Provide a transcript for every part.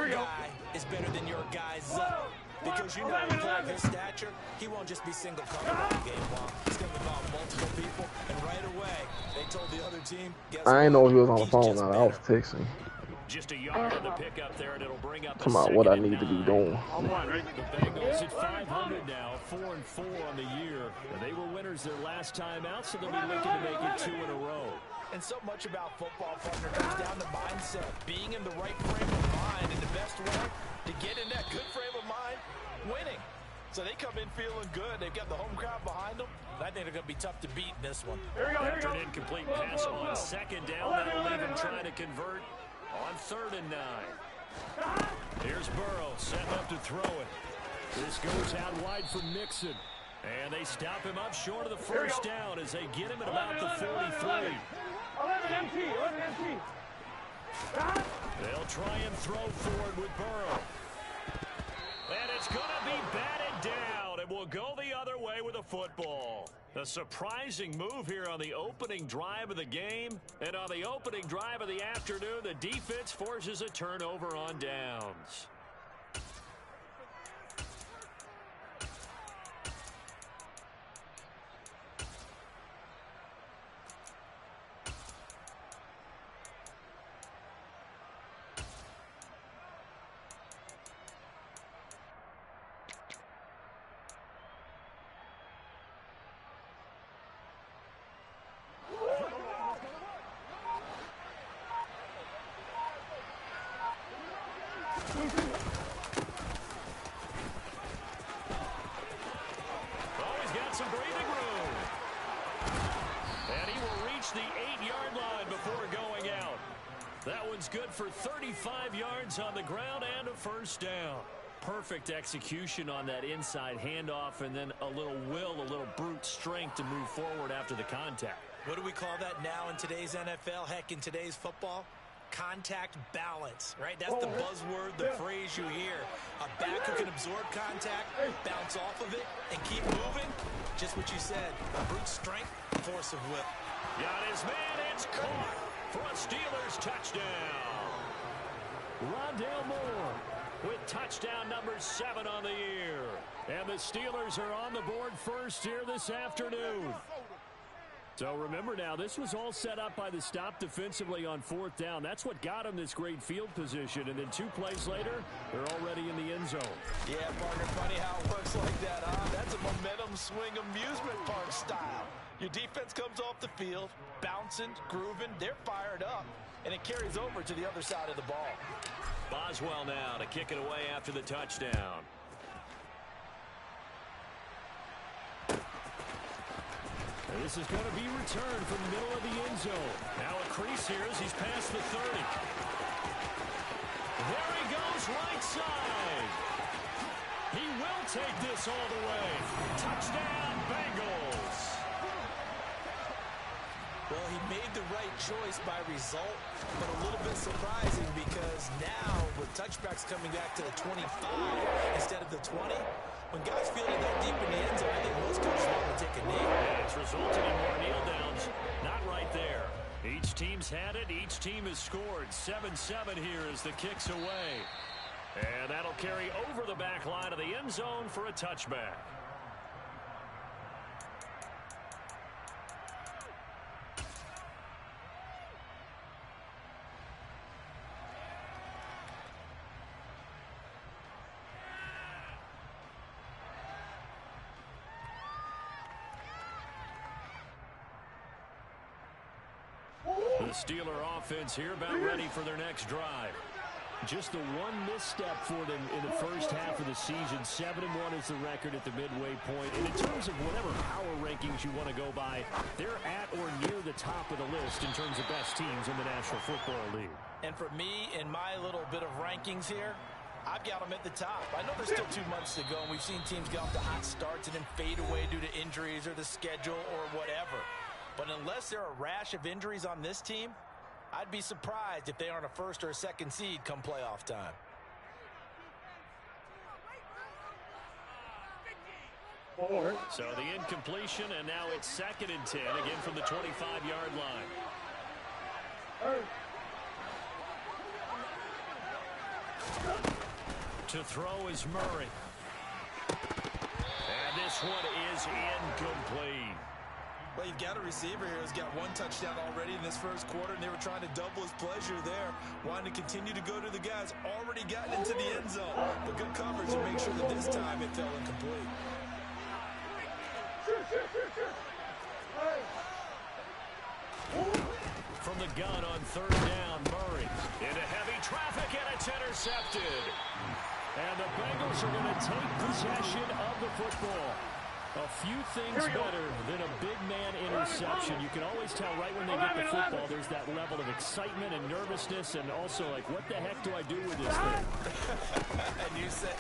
your guy is better than your guy's because you know with his stature, he won't just be single covered all game long. He's going to involve multiple people, and right away, they told the other team, guess I didn't know he was on the phone now. I was texting. Just a yard on the pickup there, and it'll bring up Talking about what I need to be doing. The Bengals at 500 now, 4-4 on the year. And they were winners their last time out, so they'll be looking to make it 2 in a row. And so much about football, partner, comes down to mindset. Being in the right frame of mind, and the best way to get in that good frame of mind, winning. So they come in feeling good. They've got the home crowd behind them. I think they're going to be tough to beat in this one. After an incomplete pass on second down, that'll leave him trying to convert on 3rd and 9. Here's Burrow setting up to throw it. This goes out wide for Mixon. And they stop him up short of the first down as they get him at about the 43. They'll try and throw forward with Burrow. And it's going to be batted down, and we'll go the other way with the football. A surprising move here on the opening drive of the game. And on the opening drive of the afternoon, the defense forces a turnover on downs. Some breathing room. And he will reach the 8-yard line before going out. That one's good for 35 yards on the ground and a first down. Perfect execution on that inside handoff, and then a little will, a little brute strength to move forward after the contact. What do we call that now in today's NFL? Heck, in today's football? Contact balance, right? That's the buzzword, the phrase you hear. A back who can absorb contact, bounce off of it, and keep moving. Just what you said, brute strength, force of will. Got his man, it's caught for a Steelers touchdown. Rondale Moore with touchdown number 7 on the year. And the Steelers are on the board first here this afternoon. So remember now, this was all set up by the stop defensively on 4th down. That's what got him this great field position. And then 2 plays later, they're already in the end zone. Yeah, partner, funny how it works like that, huh? That's a momentum swing amusement park style. Your defense comes off the field, bouncing, grooving, they're fired up, and it carries over to the other side of the ball. Boswell now to kick it away after the touchdown. And this is going to be returned from the middle of the end zone. Now a crease here as he's past the 30. There he goes, right side. He will take this all the way. Touchdown, Bengals. Well, he made the right choice by result, but a little bit surprising because now with touchbacks coming back to the 25 instead of the 20, when guys feel it that deep in the end zone, I think most coaches want to take a knee. And it's resulted in more kneel downs. Not right there. Each team's had it. Each team has scored. 7-7 here as the kick's away. And that'll carry over the back line of the end zone for a touchback. The Steeler offense here about ready for their next drive. Just the one misstep for them in the first half of the season. 7-1 is the record at the midway point. And in terms of whatever power rankings you want to go by, they're at or near the top of the list in terms of best teams in the National Football League. And for me, in my little bit of rankings here, I've got them at the top. I know there's still 2 months to go, and we've seen teams get off to hot starts and then fade away due to injuries or the schedule or whatever. But unless there are a rash of injuries on this team, I'd be surprised if they aren't a first or a second seed come playoff time. So the incompletion, and now it's 2nd and 10, again from the 25-yard line. To throw is Murray. And this one is incomplete. Well, you've got a receiver here who's got one touchdown already in this first quarter, and they were trying to double his pleasure there, wanting to continue to go to the guys already gotten into the end zone. But good coverage to make sure that this time it fell incomplete. From the gun on third down, Murray into heavy traffic, and it's intercepted. And the Bengals are going to take possession of the football. A few things better than a big man interception. You can always tell right when they get the football, there's that level of excitement and nervousness, and also like, what the heck do I do with this thing? And you say,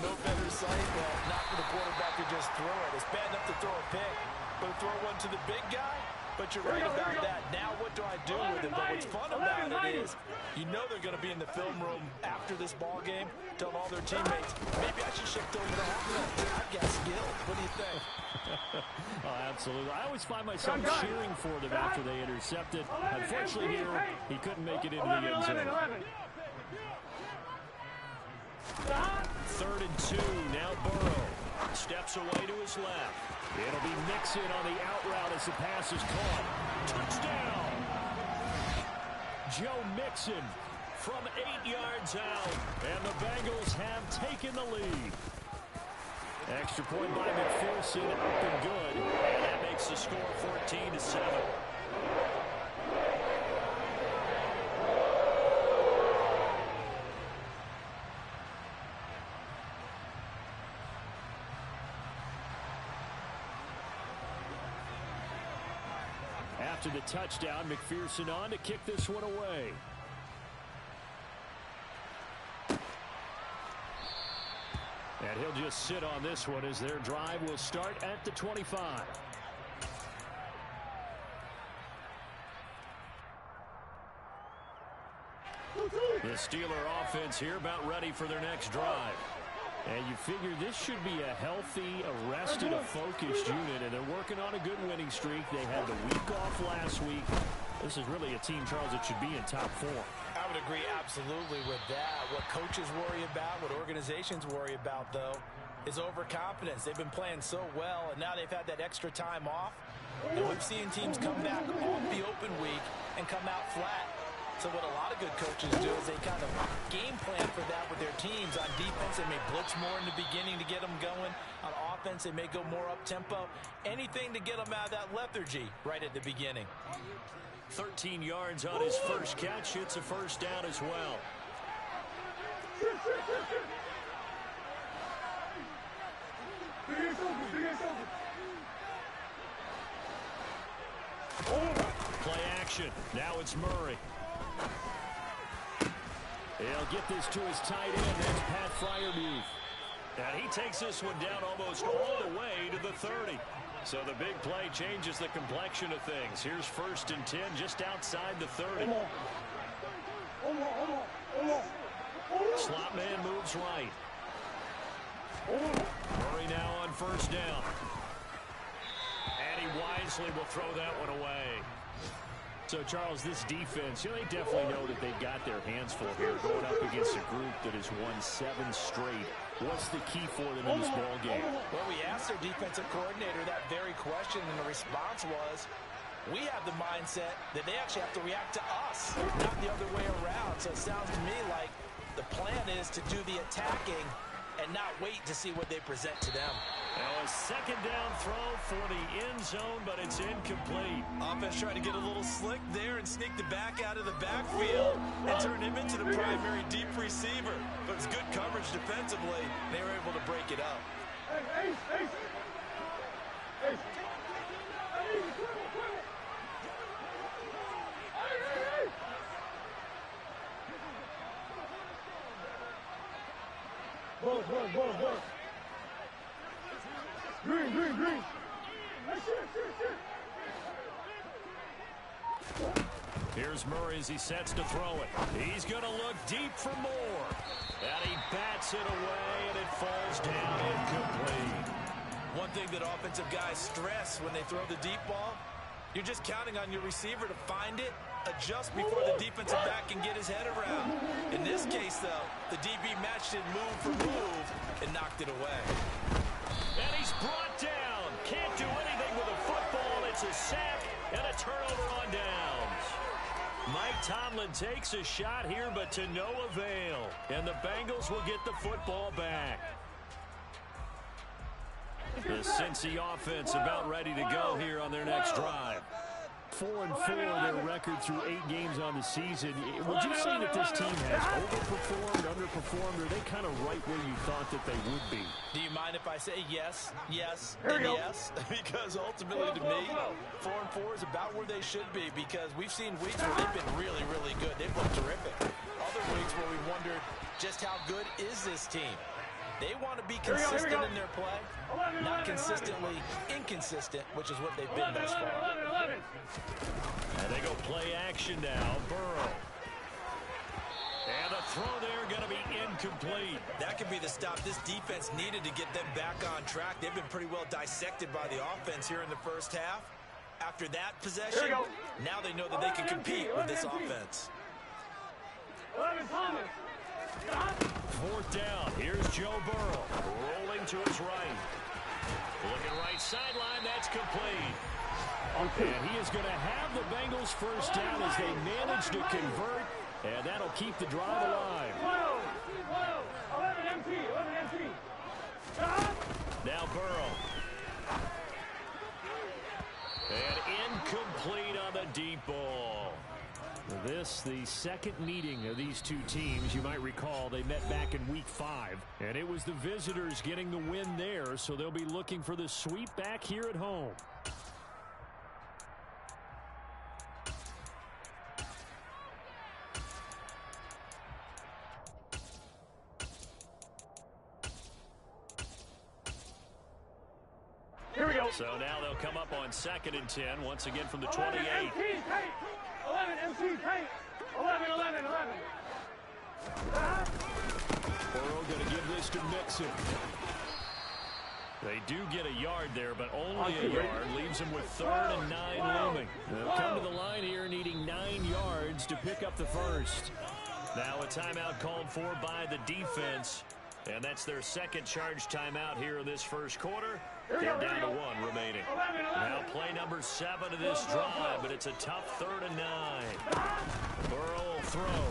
no better sight, well, not for the quarterback to just throw it. It's bad enough to throw a pick, but to throw one to the big guy? But you're right about that. Now what do I do with it? But what's fun about it is you know they're going to be in the film room after this ball game, telling all their teammates, maybe I should shift over to half. I've got skill. What do you think? Oh, absolutely. I always find myself cheering for them after they intercept it. Unfortunately here, he couldn't make it into the end zone. 3rd and 2. Now Burrow steps away to his left. It'll be Mixon on the out route as the pass is caught. Touchdown! Joe Mixon from 8 yards out. And the Bengals have taken the lead. Extra point by McPherson, up and good. And that makes the score 14-7. After the touchdown, McPherson on to kick this one away. And he'll just sit on this one as their drive will start at the 25. The Steeler offense here about ready for their next drive. And you figure this should be a healthy, arrested, a focused unit, and they're working on a good winning streak. They had the week off last week. This is really a team, Charles, that should be in top 4. I would agree absolutely with that. What coaches worry about, what organizations worry about, though, is overconfidence. They've been playing so well, and now they've had that extra time off. And we've seen teams come back off the open week and come out flat. So what a lot of good coaches do is they kind of game plan for that with their teams. On defense, they may blitz more in the beginning to get them going. On offense, they may go more up-tempo. Anything to get them out of that lethargy right at the beginning. 13 yards on his first catch. It's a first down as well. Play action. Now it's Murray. He'll get this to his tight end. That's Pat Freiermuth. And he takes this one down almost all the way to the 30. So the big play changes the complexion of things. Here's 1st and 10 just outside the 30. Slot man moves right. Murray now on 1st down. And he wisely will throw that one away. So, Charles, this defense, they definitely know that they've got their hands full here going up against a group that has won 7 straight. What's the key for them in this ball game? Well, we asked their defensive coordinator that very question, and the response was, we have the mindset that they actually have to react to us, not the other way around. So it sounds to me like the plan is to do the attacking and not wait to see what they present to them. Now a 2nd down throw for the end zone, but it's incomplete. Offense trying to get a little slick there and sneak the back out of the backfield and turn him into the primary deep receiver. But it's good coverage defensively. They were able to break it up. Green. Here's Murray as he sets to throw it. He's going to look deep for more. And he bats it away, and it falls down incomplete. One thing that offensive guys stress when they throw the deep ball, you're just counting on your receiver to find it, adjust before the defensive back can get his head around. In this case, though, the deep matched it move for move and knocked it away. And he's brought down. Can't do anything with a football. It's a sack and a turnover on downs. Mike Tomlin takes a shot here, but to no avail. And the Bengals will get the football back. The Cincy offense about ready to go here on their next drive. 4-4 their record through 8 games on the season. Would you say that this team has overperformed, underperformed, or are they kind of right where you thought that they would be? Do you mind if I say yes, yes, and yes? Because ultimately to me, 4-4 is about where they should be, because we've seen weeks where they've been really, really good. They've looked terrific. Other weeks where we wondered just how good is this team. They want to be consistent in their play, not consistently inconsistent, which is what they've been thus far. And they go play action now. Burrow. And the throw there going to be incomplete. That could be the stop this defense needed to get them back on track. They've been pretty well dissected by the offense here in the first half. After that possession, now they know that they can compete with this offense. 11 Thomas. 4th down. Here's Joe Burrow. Rolling to his right. Looking right sideline. That's complete. And he is going to have the Bengals first down as they manage to convert. And that'll keep the drive alive. 11 MT. 11 MT. Now Burrow. And incomplete on the deep ball. This, the second meeting of these two teams. You might recall they met back in week 5. And it was the visitors getting the win there, so they'll be looking for the sweep back here at home. Here we go. So now they'll come up on 2nd and 10, once again from the 11 28. MT. Tank. 11 MT. Tank. 11, 11, 11. Burrow going to give this to Mixon. They do get a yard there, but only a yard. Leaves them with 3rd and 9 looming. They'll come to the line here needing 9 yards to pick up the first. Now a timeout called for by the defense. And that's their second charge timeout here in this first quarter. They're down to 1 remaining. Now play number 7 of this drive, but it's a tough 3rd and 9. Burrow will throw.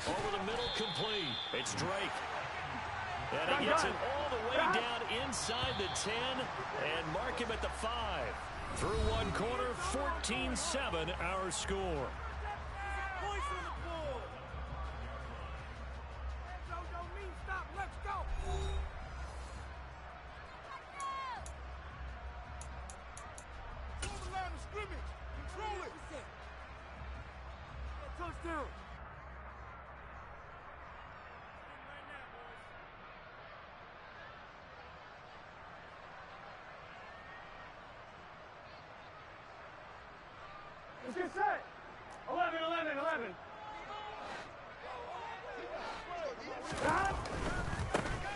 Over the middle, complete. It's Drake. And he gets it all the way down inside the 10 and mark him at the 5. Through 1 quarter, 14-7 our score. Touchdown. Let's get set. 11, 11, 11.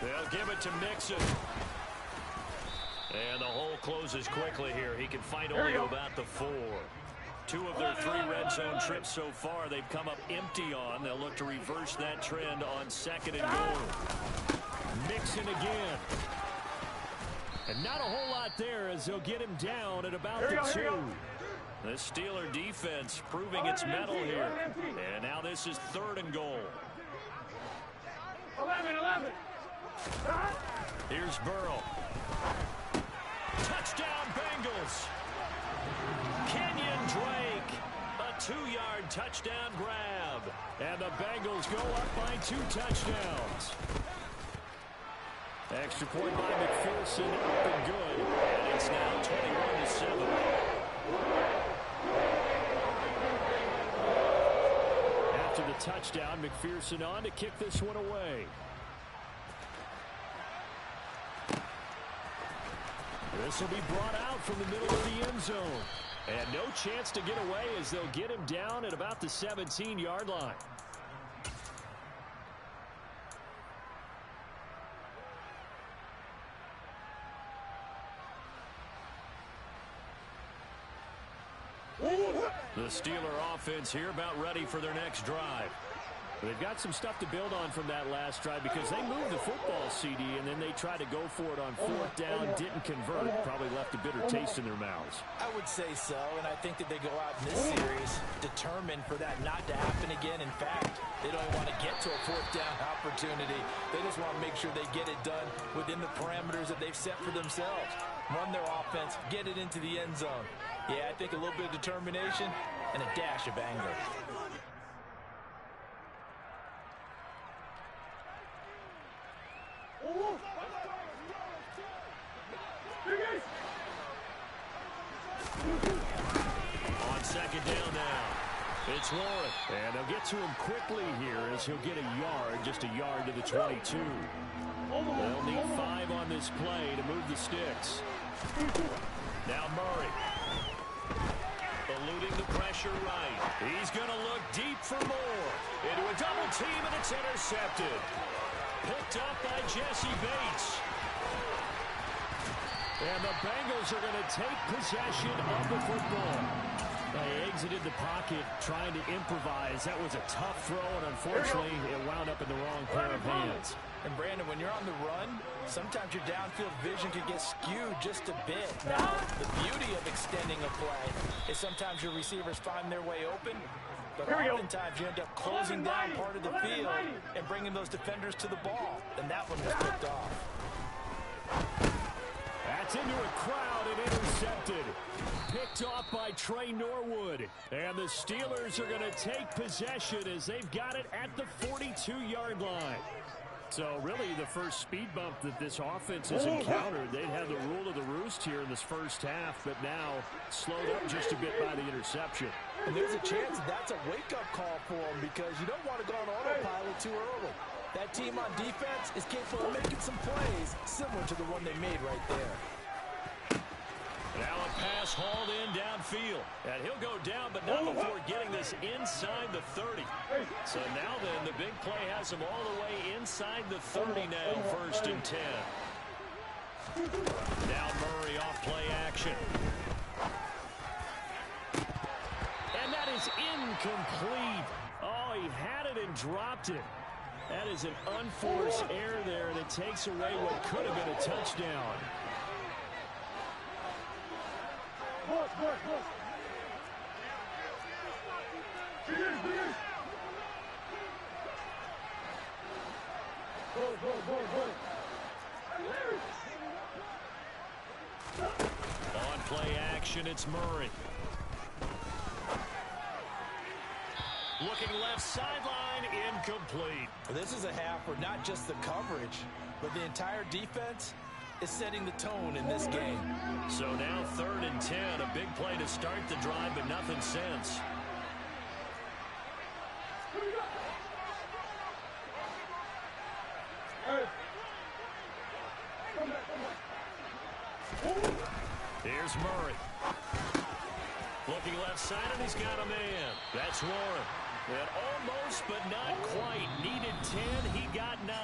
They'll give it to Mixon. And the hole closes quickly here. He can find only about the 4. 2 of their 3 red zone trips so far they've come up empty on. They'll look to reverse that trend on 2nd and goal. Mixon again. And not a whole lot there as they'll get him down at about the 2. The Steeler defense proving its mettle here. And now this is 3rd and goal. 11, 11. Here's Burrow. Touchdown Bengals. Kenyon Drake. A 2-yard touchdown grab. And the Bengals go up by 2 touchdowns. Extra point by McPherson, up and good. And it's now 21-7. After the touchdown, McPherson on to kick this one away. This will be brought out from the middle of the end zone. And no chance to get away as they'll get him down at about the 17-yard line. Woo! The Steeler offense here about ready for their next drive. They've got some stuff to build on from that last drive because they moved the football, CD, and then they tried to go for it on 4th down, didn't convert, probably left a bitter taste in their mouths. I would say so, and I think that they go out in this series determined for that not to happen again. In fact, they don't even want to get to a 4th down opportunity. They just want to make sure they get it done within the parameters that they've set for themselves. Run their offense, get it into the end zone. Yeah, I think a little bit of determination and a dash of anger. On 2nd down now, it's Warren. And they'll get to him quickly here as he'll get a yard, just a yard to the 22. They'll need 5 on this play to move the sticks. Now Murray. Eluding the pressure right. He's going to look deep for more. Into a double team, and it's intercepted. Picked up by Jesse Bates. And the Bengals are going to take possession of the football. They exited the pocket trying to improvise. That was a tough throw, and unfortunately, it wound up in the wrong pair of hands. And Brandon, when you're on the run, sometimes your downfield vision can get skewed just a bit. Now, the beauty of extending a play is sometimes your receivers find their way open, but oftentimes you end up closing down part of the field and bringing those defenders to the ball. And that one was picked off. That's into a crowd and intercepted. Picked off by Trey Norwood. And the Steelers are going to take possession as they've got it at the 42-yard line. So really the first speed bump that this offense has encountered. They'd have the rule of the roost here in this first half, but now slowed up just a bit by the interception. And there's a chance that's a wake-up call for them because you don't want to go on autopilot too early. That team on defense is capable of making some plays similar to the one they made right there. Now a pass hauled in downfield. And he'll go down, but not before getting this inside the 30. So now then, the big play has him all the way inside the 30 now, 1st and 10. Now Murray off play action. And that is incomplete. Oh, he had it and dropped it. That is an unforced error there, and it takes away what could have been a touchdown. On play action, it's Murray. Looking left sideline, incomplete. This is a half where not just the coverage, but the entire defense is setting the tone in this game. So now 3rd and 10, a big play to start the drive, but nothing since. Here's Murray. Looking left side, and he's got a man. That's Warren. And almost, but not quite. Needed 10. He got 9.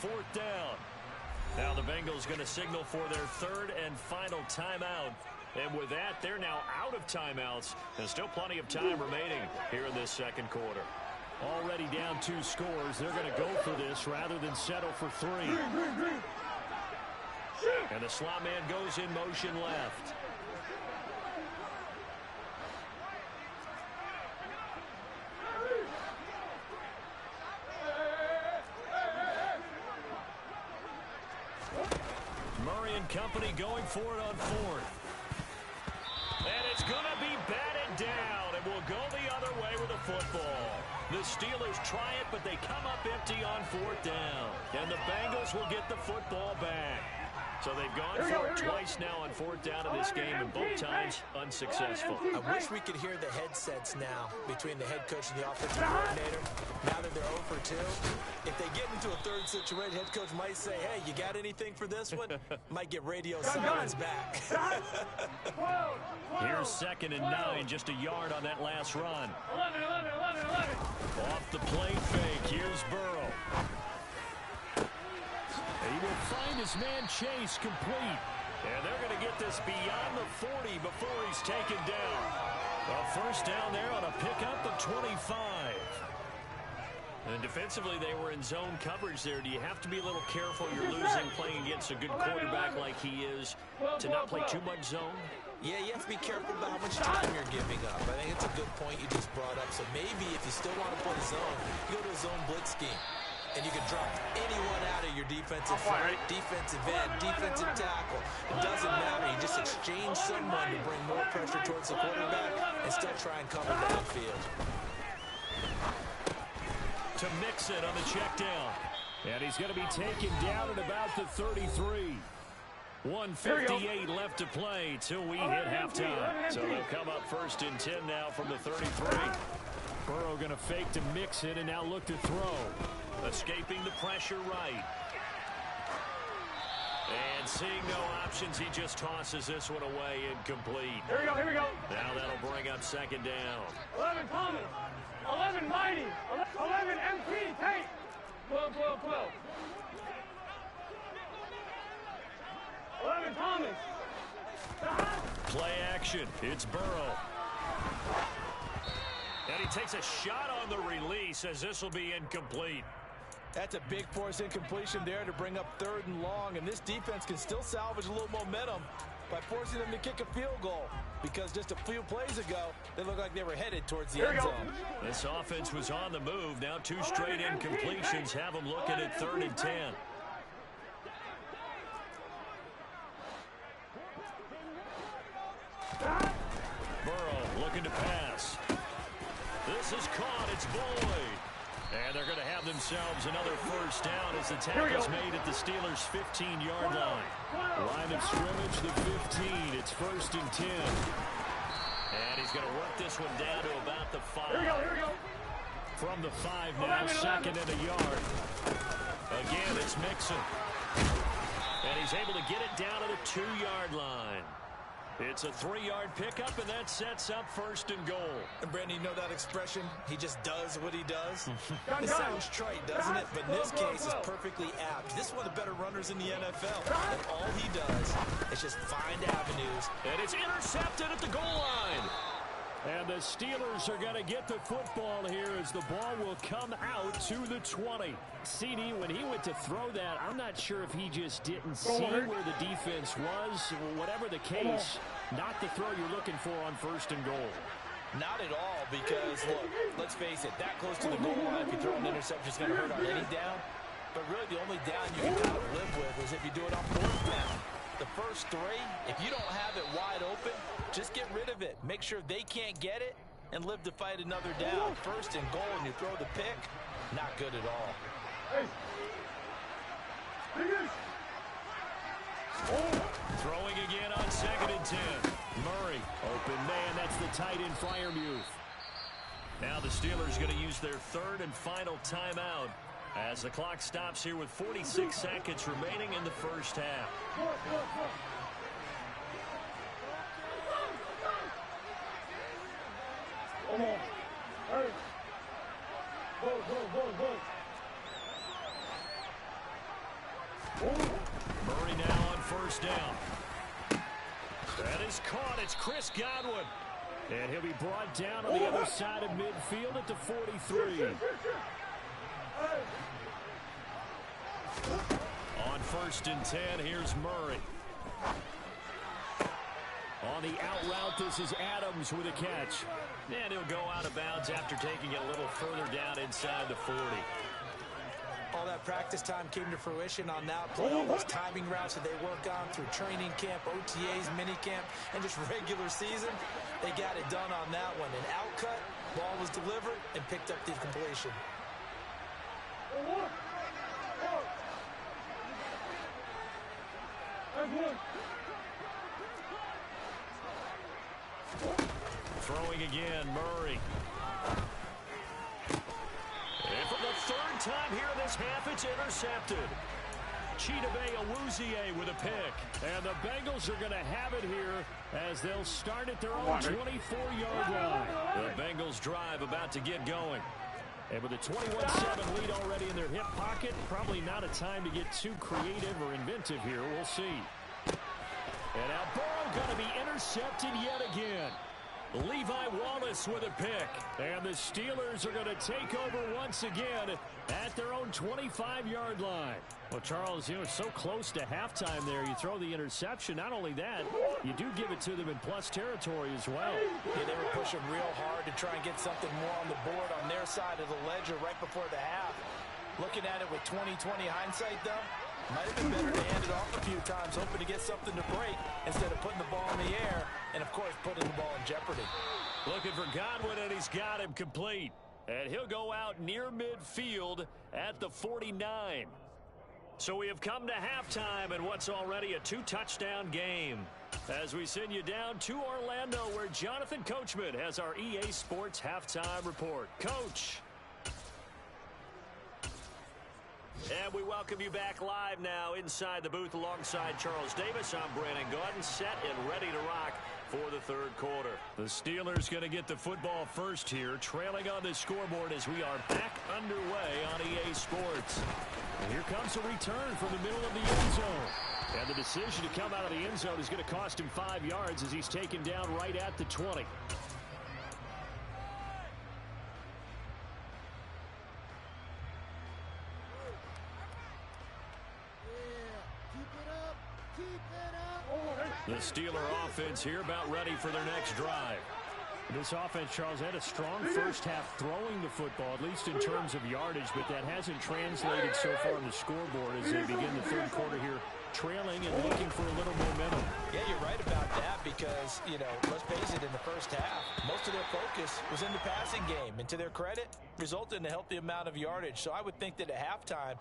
4th down. Now the Bengals going to signal for their 3rd and final timeout. And with that, they're now out of timeouts. There's still plenty of time remaining here in this 2nd quarter. Already down 2 scores. They're going to go for this rather than settle for 3. And the slot man goes in motion left. Murray and company going for it on 4th. And it's going to be batted down, and we'll go the other way with the football. The Steelers try it, but they come up empty on 4th down. And the Bengals will get the football back. So they've gone for it twice now on 4th down in this game, and both times unsuccessful. I wish we could hear the headsets now between the head coach and the offensive coordinator. Now that they're 0 for 2, if they get into a 3rd situation, head coach might say, hey, you got anything for this one? Might get radio silence back. Here's 2nd and 9, just a yard on that last run. 11. Off the play fake, here's Burrow. He will find his man Chase complete. And they're going to get this beyond the 40 before he's taken down. A first down there on a pickup of 25. And defensively, they were in zone coverage there. Do you have to be a little careful? You're losing playing against a good quarterback like he is to not play too much zone? Yeah, you have to be careful about how much time you're giving up. I think it's a good point you just brought up. So maybe if you still want to play zone, you go to a zone blitz scheme. And you can drop anyone out of your defensive front, defensive end, defensive tackle. It doesn't matter. You just exchange someone to bring more pressure towards the quarterback and still try and cover downfield. To mix it on the check down. And he's going to be taken down at about the 33. 1:58 left to play till we hit halftime. So they'll come up first and 10 now from the 33. Burrow going to fake to mix it and now look to throw. Escaping the pressure right. And seeing no options, he just tosses this one away incomplete. Here we go, here we go. Now that'll bring up second down. 11 Thomas. 11 Mighty. 11 MP Tate. 12, 12, 12. 11 Thomas. Play action. It's Burrow. And he takes a shot on the release as this will be incomplete. That's a big force incompletion there to bring up 3rd and long. And this defense can still salvage a little momentum by forcing them to kick a field goal. Because just a few plays ago, they looked like they were headed towards the end zone. This offense was on the move. Now 2 straight incompletions have them looking at 3rd and 10. Burrow looking to pass. This is caught. It's Boyd. And they're going to have themselves another first down as the tackle's made at the Steelers' 15-yard line. Line of scrimmage, the 15. It's 1st and 10. And he's going to work this one down to about the 5. Here we go. From the 5 now, 2nd and a yard. Again, it's Mixon. And he's able to get it down to the 2-yard line. It's a 3-yard pickup, and that sets up 1st and goal. And Brandon, you know that expression? He just does what he does. It sounds trite, doesn't it? But in this case, it's perfectly apt. This is one of the better runners in the NFL. And all he does is just find avenues. And it's intercepted at the goal line. And the Steelers are going to get the football here as the ball will come out to the 20. CD, when he went to throw that, I'm not sure if he just didn't see where the defense was. Whatever the case, not the throw you're looking for on 1st and goal. Not at all, because, look, let's face it, that close to the goal line, if you throw an interception, it's going to hurt on any down. But really, the only down you can kind of live with is if you do it on 4th down. The first 3, if you don't have it wide open, just get rid of it. Make sure they can't get it and live to fight another down. 1st and goal, and you throw the pick, not good at all. Throwing again on 2nd and 10. Murray, open man, that's the tight end Freiermuth. Now the Steelers going to use their 3rd and final timeout as the clock stops here with 46 seconds remaining in the first half. Murray now on 1st down. That is caught. It's Chris Godwin. And he'll be brought down on the other side of midfield at the 43. On 1st and 10, here's Murray. On the out route, this is Adams with a catch. And he'll go out of bounds after taking it a little further down inside the 40. All that practice time came to fruition on that play. All those timing routes that they work on through training camp, OTAs, minicamp, and just regular season, they got it done on that one. An out cut, ball was delivered, and picked up the completion. Throwing again, Murray. And for the 3rd time here in this half, it's intercepted. Chidobe Awuzie with a pick. And the Bengals are going to have it here as they'll start at their own 24-yard line. The Bengals drive about to get going. And with a 21-7 lead already in their hip pocket, probably not a time to get too creative or inventive here. We'll see. And now Burrow going to be intercepted yet again. Levi Wallace with a pick. And the Steelers are going to take over once again at their own 25-yard line. Well, Charles, so close to halftime there. You throw the interception. Not only that, you do give it to them in plus territory as well. Yeah, they were pushing real hard to try and get something more on the board on their side of the ledger right before the half. Looking at it with 20/20 hindsight, though, might have been better to hand it off a few times, hoping to get something to break instead of putting the ball in the air and, of course, putting the ball in jeopardy. Looking for Godwin, and he's got him complete. And he'll go out near midfield at the 49. So we have come to halftime in what's already a 2-touchdown game. As we send you down to Orlando, where Jonathan Coachman has our EA Sports halftime report. Coach. And we welcome you back live now inside the booth alongside Charles Davis. I'm Brandon Gordon, set and ready to rock for the third quarter. The Steelers going to get the football first here, trailing on the scoreboard as we are back underway on EA Sports. And here comes a return from the middle of the end zone. And the decision to come out of the end zone is going to cost him 5 yards as he's taken down right at the 20. The Steeler offense here about ready for their next drive. This offense, Charles, had a strong first half throwing the football, at least in terms of yardage, but that hasn't translated so far on the scoreboard as they begin the third quarter here, trailing and looking for a little momentum. Yeah, you're right about that because, let's face it, in the first half, most of their focus was in the passing game. And to their credit, resulted in a healthy amount of yardage. So I would think that at halftime,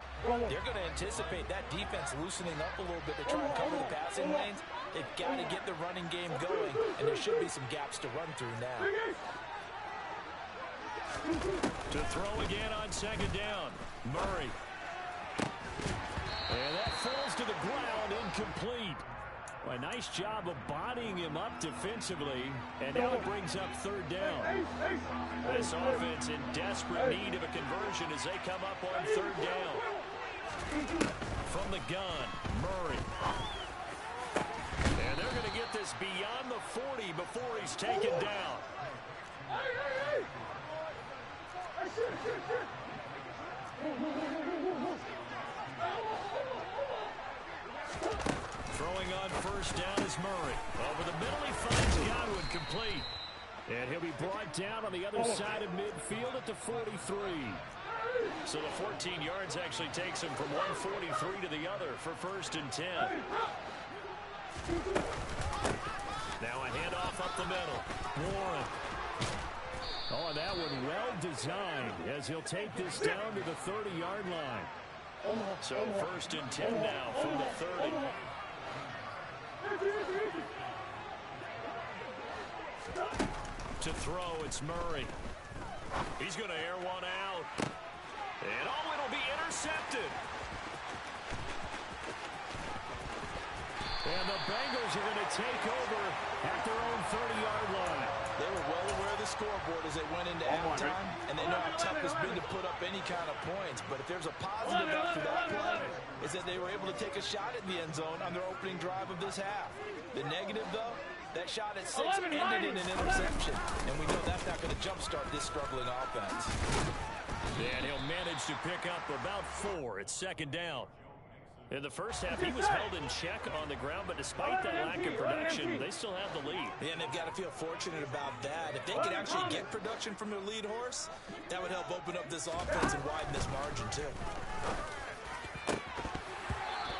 they're going to anticipate that defense loosening up a little bit to try and cover the passing lanes. They've got to get the running game going, and there should be some gaps to run through now. To throw again on second down, Murray. And that falls to the ground, incomplete. A nice job of bodying him up defensively, and now it brings up third down. This offense in desperate need of a conversion as they come up on third down. From the gun, Murray. And they're going to get this beyond the 40 before he's taken down. Throwing on first down is Murray. Over the middle, he finds Godwin complete. And he'll be brought down on the other side of midfield at the 43. So the 14 yards actually takes him from 143 to the other for first and 10. Now a handoff up the middle. Warren. Oh, that one well designed as he'll take this down to the 30-yard line. So first and 10 now from the 30. To throw, it's Murray. He's going to air one out. And it'll be intercepted. And the Bengals are going to take over at their own 30-yard line. They were well aware of the scoreboard as they went into halftime, and they know how tough it's been to put up any kind of points. But if there's a positive after that play, is that they were able to take a shot at the end zone on their opening drive of this half. The negative, though, that shot at 6 ended in an interception. And we know that's not going to jumpstart this struggling offense. And he'll manage to pick up about 4 at second down. In the first half, he was held in check on the ground, but despite that lack of production, they still have the lead. Yeah, and they've got to feel fortunate about that. If they could actually get production from their lead horse, that would help open up this offense and widen this margin, too.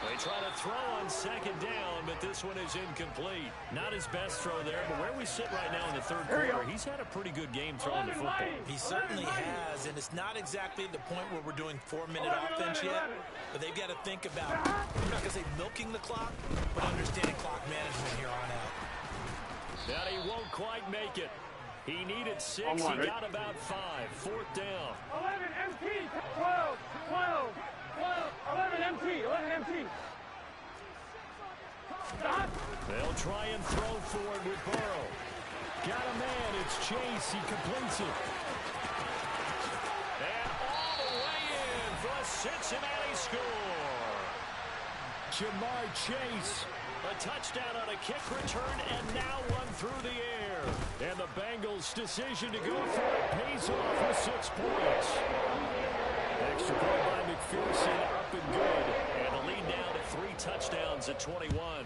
They try to throw on second down, but this one is incomplete. Not his best throw there, but where we sit right now in the third quarter, he's had a pretty good game throwing the football. He certainly has, and it's not exactly the point where we're doing 4-minute offense yet, but they've got to think about, I'm not going to say milking the clock, but understanding clock management here on out. And he won't quite make it. He needed 6, he got about 5. Fourth down. 11 MT, 12, 12, 12, 11 MT, 11 MT. Stop. They'll try and throw forward with Burrow. Got a man, it's Chase, he completes it. And all the way in for a Cincinnati score. Jamar Chase, a touchdown on a kick return, and now one through the air. And the Bengals' decision to go for it pays off with 6 points. Extra point by McPherson, up and good. And the lead now to 3 touchdowns at 21.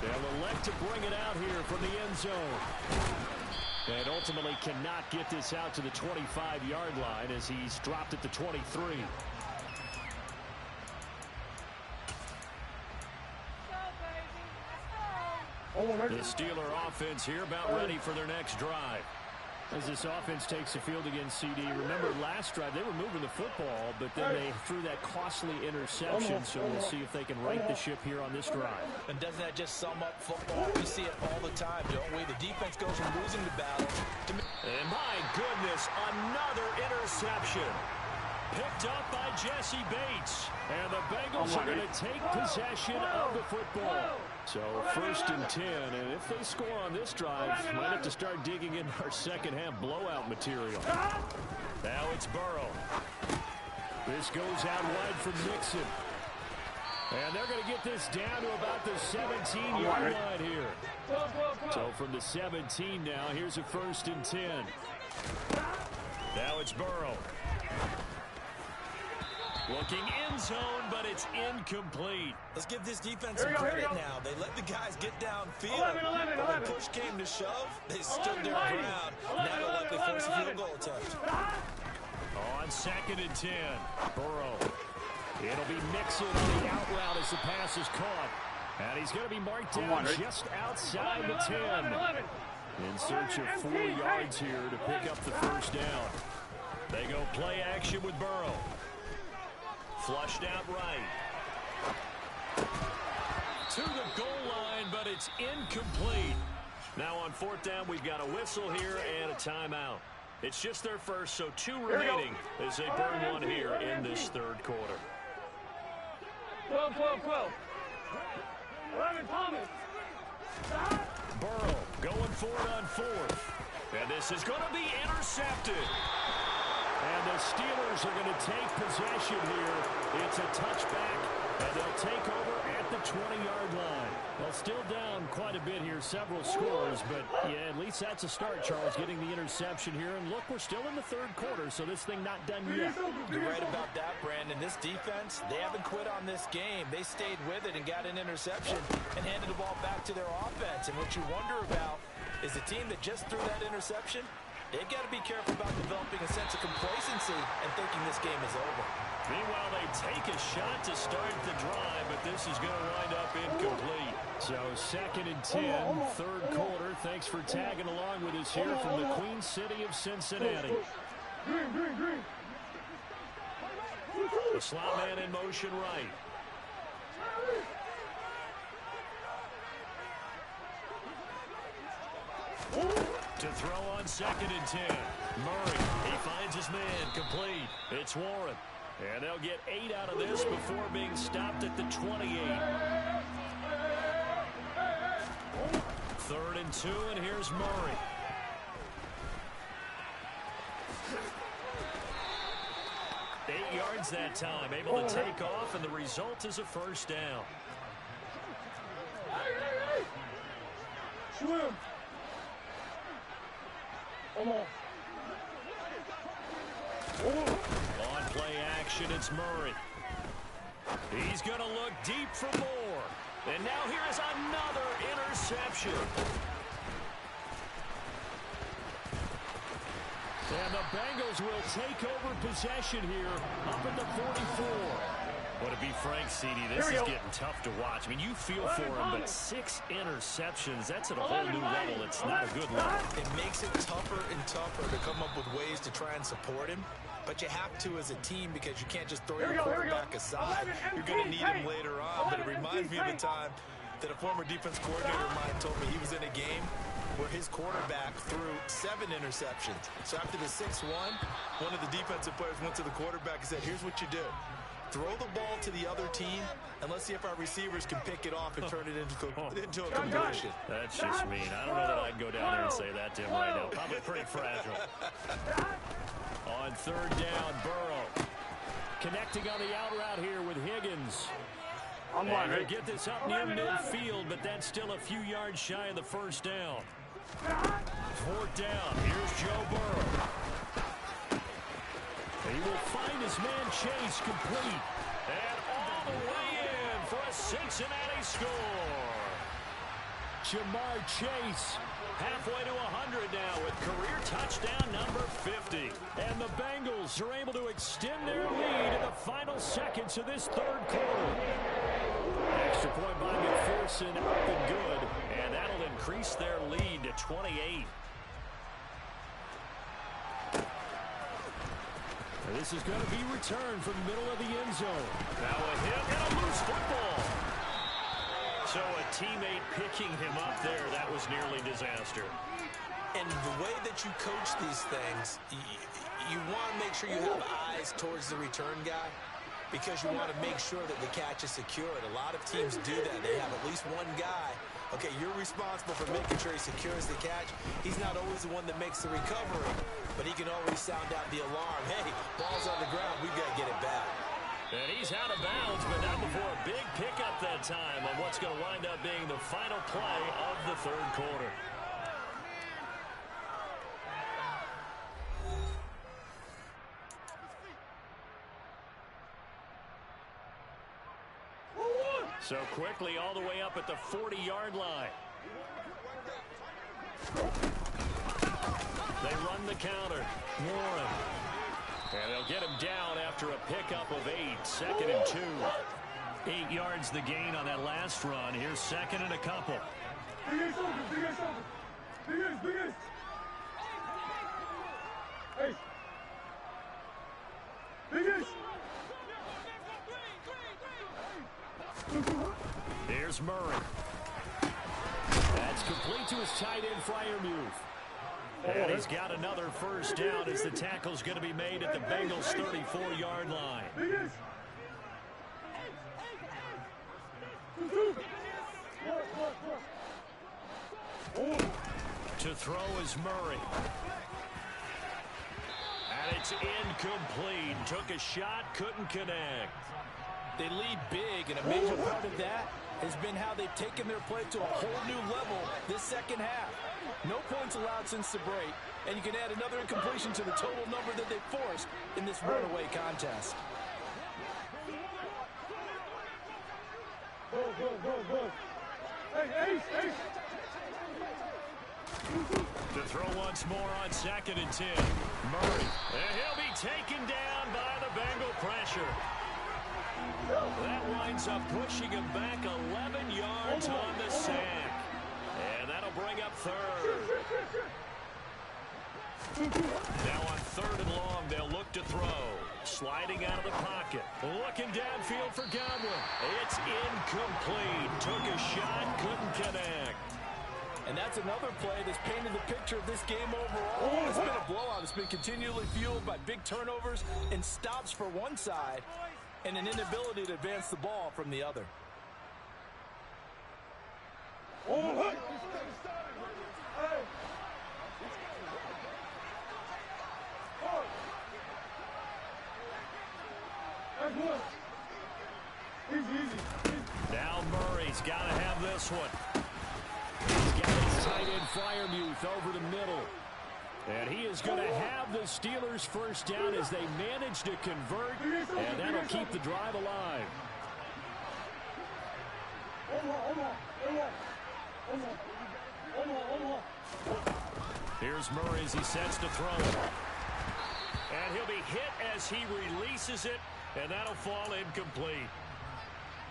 They'll elect to bring it out here from the end zone. And ultimately cannot get this out to the 25-yard line as he's dropped at the 23. The Steeler offense here about ready for their next drive. As this offense takes the field against CD, remember last drive they were moving the football, but then they threw that costly interception, so we'll see if they can right the ship here on this drive. And doesn't that just sum up football? We see it all the time, don't we? The defense goes from losing the battle to... And my goodness, another interception. Picked up by Jesse Bates. And the Bengals are going to take possession of the football. So 1st and 10, and if they score on this drive, might have to start digging into our second half blowout material. Now it's Burrow. This goes out wide from Nixon. And they're going to get this down to about the 17-yard line here. So from the 17 now, here's a 1st and 10. Now it's Burrow. Looking in zone, but it's incomplete. Let's give this defense some credit now. They let the guys get downfield. But when push came to shove, they stood their ground. Now they'll likely force a field goal attempt. On 2nd and 10, Burrow. It'll be Mixon on the out route as the pass is caught. And he's going to be marked down just outside the 10. In search of 4 yards here to pick up the 1st down. They go play action with Burrow. Flushed out right. To the goal line, but it's incomplete. Now on 4th down, we've got a whistle here and a timeout. It's just their first, so 2 remaining as they burn one here in this 3rd quarter. 12. 11, Thomas. Burrow going for it on 4th. And this is going to be intercepted. And the Steelers are going to take possession here. It's a touchback, and they'll take over at the 20-yard line. Well, still down quite a bit here, several scores, but yeah, at least that's a start, Charles, getting the interception here. And look, we're still in the 3rd quarter, so this thing not done yet. You're right about that, Brandon. This defense, they haven't quit on this game. They stayed with it and got an interception and handed the ball back to their offense. And what you wonder about is the team that just threw that interception, they've got to be careful about developing a sense of complacency and thinking this game is over. Meanwhile, they take a shot to start the drive, but this is going to wind up incomplete. So 2nd and 10, 3rd quarter. Thanks for tagging along with us here from the Queen City of Cincinnati. The slot man in motion right. To throw on 2nd and 10. Murray, he finds his man, complete. It's Warren. And they'll get 8 out of this before being stopped at the 28. 3rd and 2, and here's Murray. Eight yards that time, able to take off, and the result is a 1st down. Swim. On play action, it's Murray. He's going to look deep for more. And now here is another interception. And the Bengals will take over possession here up at the 44. Well, to be frank, CD, this is getting tough to watch. I mean, you feel for him, but 6 interceptions, that's at a whole new level. It's not a good level. It makes it tougher and tougher to come up with ways to try and support him. But you have to as a team because you can't just throw your quarterback aside. You're going to need him later on. But it reminds me of the time that a former defense coordinator of mine told me he was in a game where his quarterback threw 7 interceptions. So after the 6-1, one of the defensive players went to the quarterback and said, here's what you do. Throw the ball to the other team, and let's see if our receivers can pick it off and turn it into a completion. That's just mean. I don't know that I'd go down there and say that to him right now. Probably pretty fragile. On 3rd down, Burrow. connecting on the out route here with Higgins. I'm And on they it. get this up near midfield, but that's still a few yards shy of the first down. Fourth down. Here's Joe Burrow. He will find his man Chase complete. And all the way in for a Cincinnati score. Jamar Chase halfway to 100 now with career touchdown number 50. And the Bengals are able to extend their lead in the final seconds of this third quarter. Extra point by McPherson up and good. And that'll increase their lead to 28. And this is going to be returned from the middle of the end zone. Now a hit and a loose football. So a teammate picking him up there, that was nearly disaster. And the way that you coach these things, you want to make sure you have eyes towards the return guy because you want to make sure that the catch is secured. A lot of teams do that. They have at least one guy. Okay, you're responsible for making sure he secures the catch. He's not always the one that makes the recovery, but he can always sound out the alarm. Hey, ball's on the ground. We've got to get it back. And he's out of bounds, but not before a big pickup that time on what's going to wind up being the final play of the third quarter. So quickly all the way up at the 40-yard line. They run the counter. Warren. And they'll get him down after a pickup of 8. 2nd and 2. 8 yards the gain on that last run. Here's 2nd and a couple. Here's Murray. That's complete to his tight end, Freiermuth. And he's got another first down as the tackle's going to be made at the Bengals' 34-yard line. To throw is Murray. And it's incomplete. Took a shot, couldn't connect. They lead big, and a major part of that has been how they've taken their play to a whole new level this second half. No points allowed since the break, and you can add another incompletion to the total number that they forced in this runaway contest. To throw once more on 2nd and 10. Murray. And he'll be taken down by the Bengal pressure. That winds up pushing him back 11 yards on the sack. And that'll bring up 3rd. Now on 3rd and long, they'll look to throw. Sliding out of the pocket. Looking downfield for Godwin. It's incomplete. Took a shot, couldn't connect. And that's another play that's painted the picture of this game overall. It's been a blowout. It's been continually fueled by big turnovers and stops for one side and an inability to advance the ball from the other. Now Murray's got to have this one. He's got his tight end Freiermuth over the middle. And he is going to have the Steelers first down as they manage to convert, and that'll keep the drive alive. Here's Murray as he sets to throw. And he'll be hit as he releases it, and that'll fall incomplete.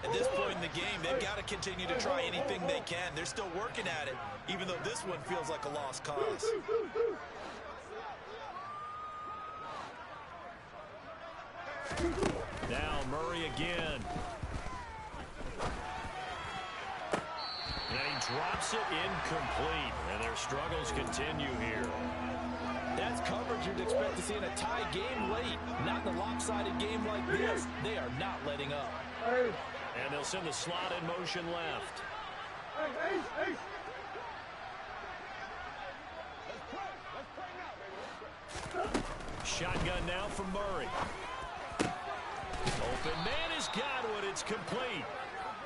At this point in the game, they've got to continue to try anything they can. They're still working at it, even though this one feels like a lost cause. Now Murray again. And he drops it incomplete. And their struggles continue here. That's coverage you'd expect to see in a tie game late. Not in a lopsided game like this. They are not letting up. And they'll send the slot in motion left. Shotgun now from Murray. Open man has got one. It's complete.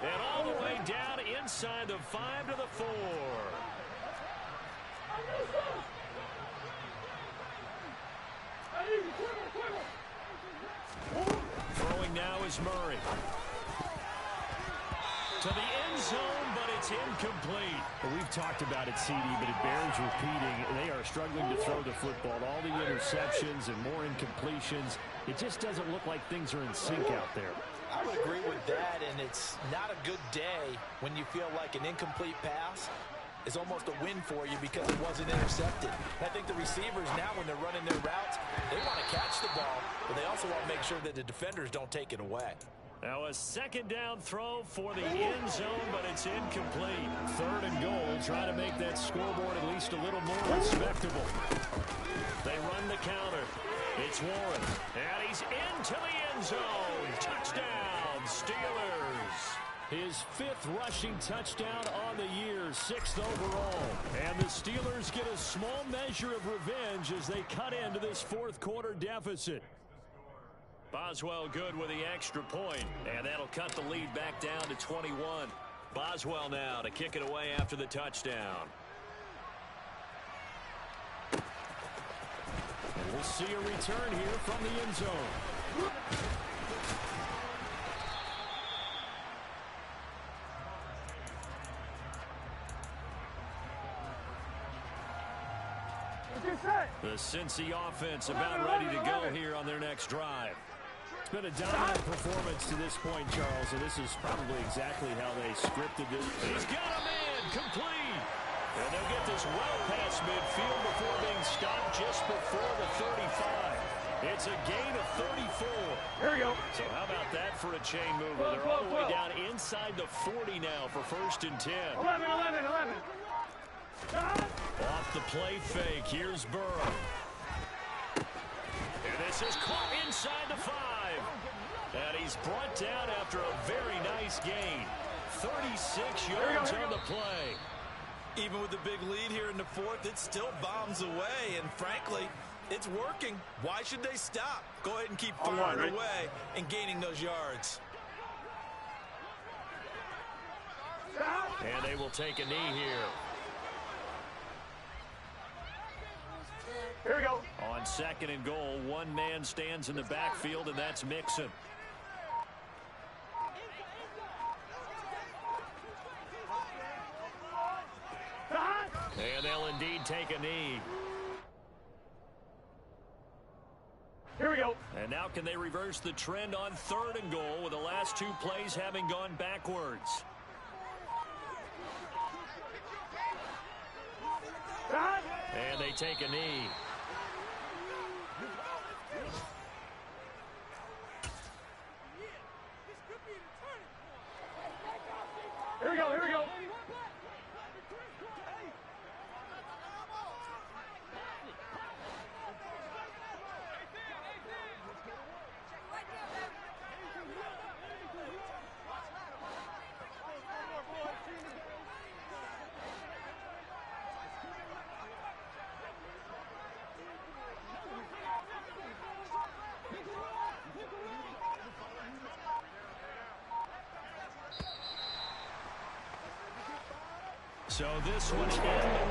And all the way down inside the 5 to the 4. Throwing now is Murray. To the end zone, but it's incomplete. Well, we've talked about it, CD, but it bears repeating. They are struggling to throw the football. All the interceptions and more incompletions. It just doesn't look like things are in sync out there. I would agree with that, and it's not a good day when you feel like an incomplete pass is almost a win for you because it wasn't intercepted. I think the receivers now, when they're running their routes, they want to catch the ball, but they also want to make sure that the defenders don't take it away. Now a second down throw for the end zone, but it's incomplete. 3rd and goal, trying to make that scoreboard at least a little more respectable. They run the counter. It's Warren, and he's into the end zone. Touchdown, Steelers. His 5th rushing touchdown on the year, 6th overall. And the Steelers get a small measure of revenge as they cut into this 4th quarter deficit. Boswell good with the extra point, and that'll cut the lead back down to 21. Boswell now to kick it away after the touchdown. And we'll see a return here from the end zone. The Cincy offense about ready to go here on their next drive. It's been a dominant performance to this point, Charles, and this is probably exactly how they scripted it. He's got a man complete. And they'll get this well past midfield before being stopped just before the 35. It's a gain of 34. Here we go. So how about that for a chain mover? They're all the way down inside the 40 now for 1st and 10. 11, 11, 11. Off the play fake, here's Burrow. And this is caught inside the 5. And he's brought down after a very nice gain. 36 yards on the play. Even with the big lead here in the 4th, it still bombs away, and frankly, it's working. Why should they stop? Go ahead and keep firing away and gaining those yards. And they will take a knee here. Here we go. On 2nd and goal, one man stands in the backfield, and that's Mixon. And they'll indeed take a knee. Here we go. And now can they reverse the trend on 3rd and goal with the last 2 plays having gone backwards? And they take a knee. Here we go, here we go. So this one in the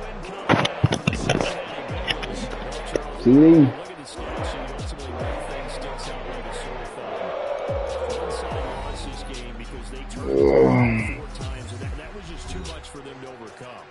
win column for the Cincinnati Bengals. CD. Look at the stats sheet. Ultimately, one thing sticks out like a sore thumb. One side lost this game because they turned it around 4 times, and that was just too much for them to overcome.